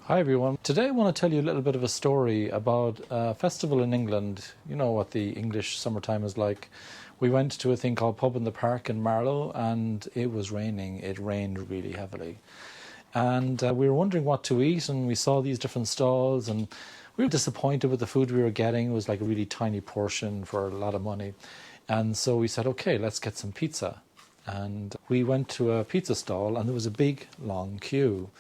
Hi everyone. Today I want to tell you a little bit of a story about a festival in England. You know what the English summertime is like. We went to a thing called Pub in the Park in Marlow and it was raining. It rained really heavily. And we were wondering what to eat, and we saw these different stalls and we were disappointed with the food we were getting. It was like a really tiny portion for a lot of money. And so we said, okay, let's get some pizza. And we went to a pizza stall and there was a big long queue.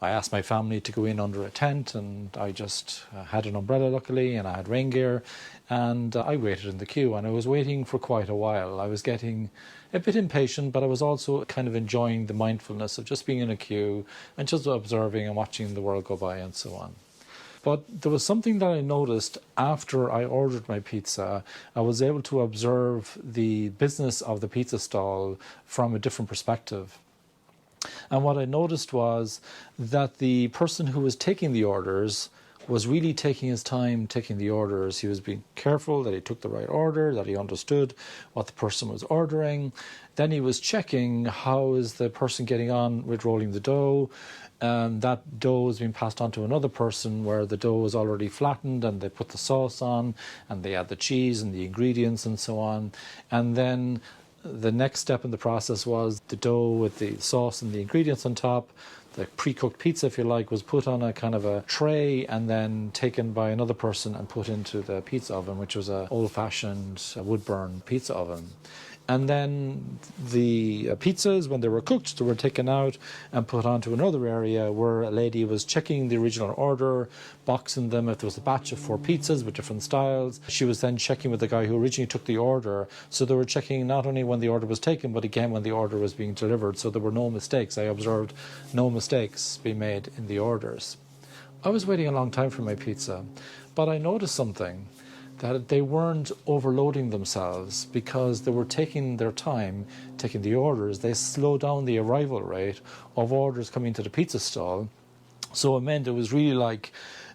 I asked my family to go in under a tent, and I just had an umbrella luckily, and I had rain gear, and I waited in the queue, and I was waiting for quite a while. I was getting a bit impatient, but I was also kind of enjoying the mindfulness of just being in a queue and just observing and watching the world go by and so on. But there was something that I noticed after I ordered my pizza. I was able to observe the business of the pizza stall from a different perspective. And what I noticed was that the person who was taking the orders was really taking his time taking the orders. He was being careful that he took the right order, that he understood what the person was ordering. Then he was checking how is the person getting on with rolling the dough. That dough is being passed on to another person where the dough is already flattened and they put the sauce on and they add the cheese and the ingredients and so on. And then the next step in the process was the dough with the sauce and the ingredients on top. The pre-cooked pizza, if you like, was put on a kind of a tray and then taken by another person and put into the pizza oven, which was an old-fashioned wood-burn pizza oven. And then the pizzas, when they were cooked, they were taken out and put onto another area where a lady was checking the original order, boxing them if there was a batch of 4 pizzas with different styles. She was then checking with the guy who originally took the order. So they were checking not only when the order was taken, but again when the order was being delivered. So there were no mistakes. I observed no mistakes being made in the orders. I was waiting a long time for my pizza, but I noticed something. That they weren't overloading themselves because they were taking their time taking the orders. They slowed down the arrival rate of orders coming to the pizza stall. So it meant it was really like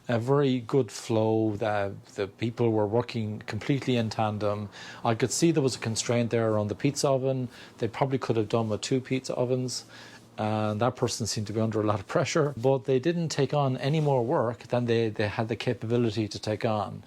a very good flow, that the people were working completely in tandem. I could see there was a constraint there around the pizza oven. They probably could have done with 2 pizza ovens. And that person seemed to be under a lot of pressure, but they didn't take on any more work than they had the capability to take on.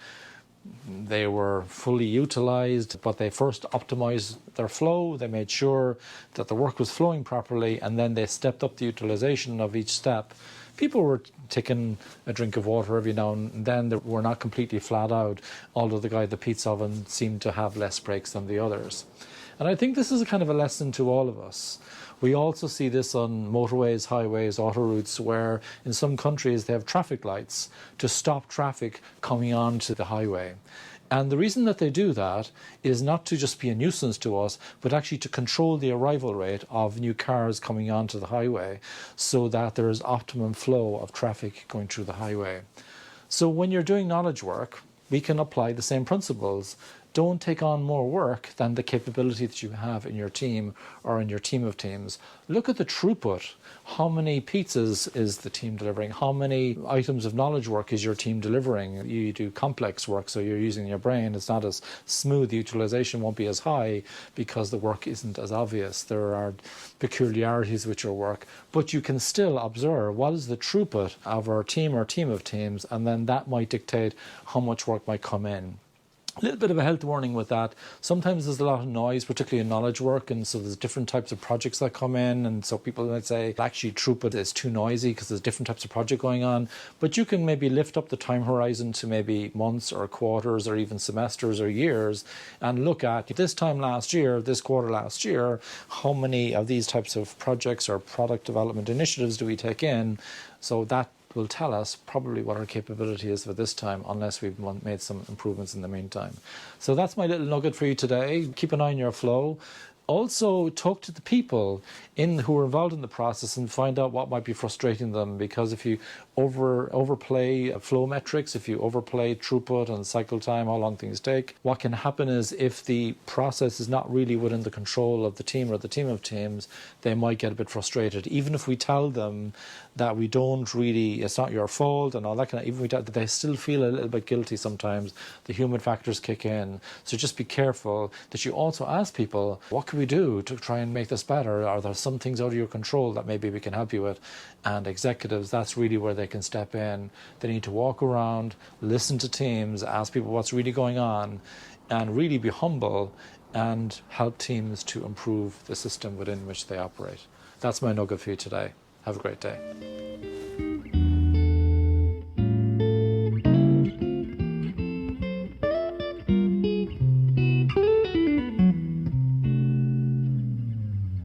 They were fully utilized, but they first optimized their flow. They made sure that the work was flowing properly, and then they stepped up the utilization of each step. People were taking a drink of water every now and then. They were not completely flat out, although the guy at the pizza oven seemed to have less breaks than the others. And I think this is a kind of a lesson to all of us. We also see this on motorways, highways, autoroutes, where in some countries they have traffic lights to stop traffic coming onto the highway. And the reason that they do that is not to just be a nuisance to us, but actually to control the arrival rate of new cars coming onto the highway so that there is optimum flow of traffic going through the highway. So when you're doing knowledge work, we can apply the same principles. Don't take on more work than the capability that you have in your team or in your team of teams. Look at the throughput. How many pizzas is the team delivering? How many items of knowledge work is your team delivering? You do complex work, so you're using your brain. It's not as smooth. The utilization won't be as high because the work isn't as obvious. There are peculiarities with your work, but you can still observe what is the throughput of our team or team of teams, and then that might dictate how much work might come in. A little bit of a health warning with that. Sometimes there's a lot of noise, particularly in knowledge work, and so there's different types of projects that come in, and so people might say actually throughput is too noisy because there's different types of project going on. But you can maybe lift up the time horizon to maybe months or quarters or even semesters or years and look at this time last year, this quarter last year, how many of these types of projects or product development initiatives do we take in? So that will tell us probably what our capability is for this time, unless we've made some improvements in the meantime. So that's my little nugget for you today. Keep an eye on your flow. Also talk to the people who are involved in the process and find out what might be frustrating them, because if you overplay flow metrics, if you overplay throughput and cycle time, how long things take, what can happen is if the process is not really within the control of the team or the team of teams, they might get a bit frustrated. Even if we tell them that we don't really, it's not your fault and all that kind of, even if we tell, they still feel a little bit guilty sometimes. The human factors kick in. So just be careful that you also ask people, what can we do to try and make this better? Are there some things out of your control that maybe we can help you with? And executives, that's really where they can step in. They need to walk around, listen to teams, ask people what's really going on, and really be humble and help teams to improve the system within which they operate. That's my nugget for you today. Have a great day.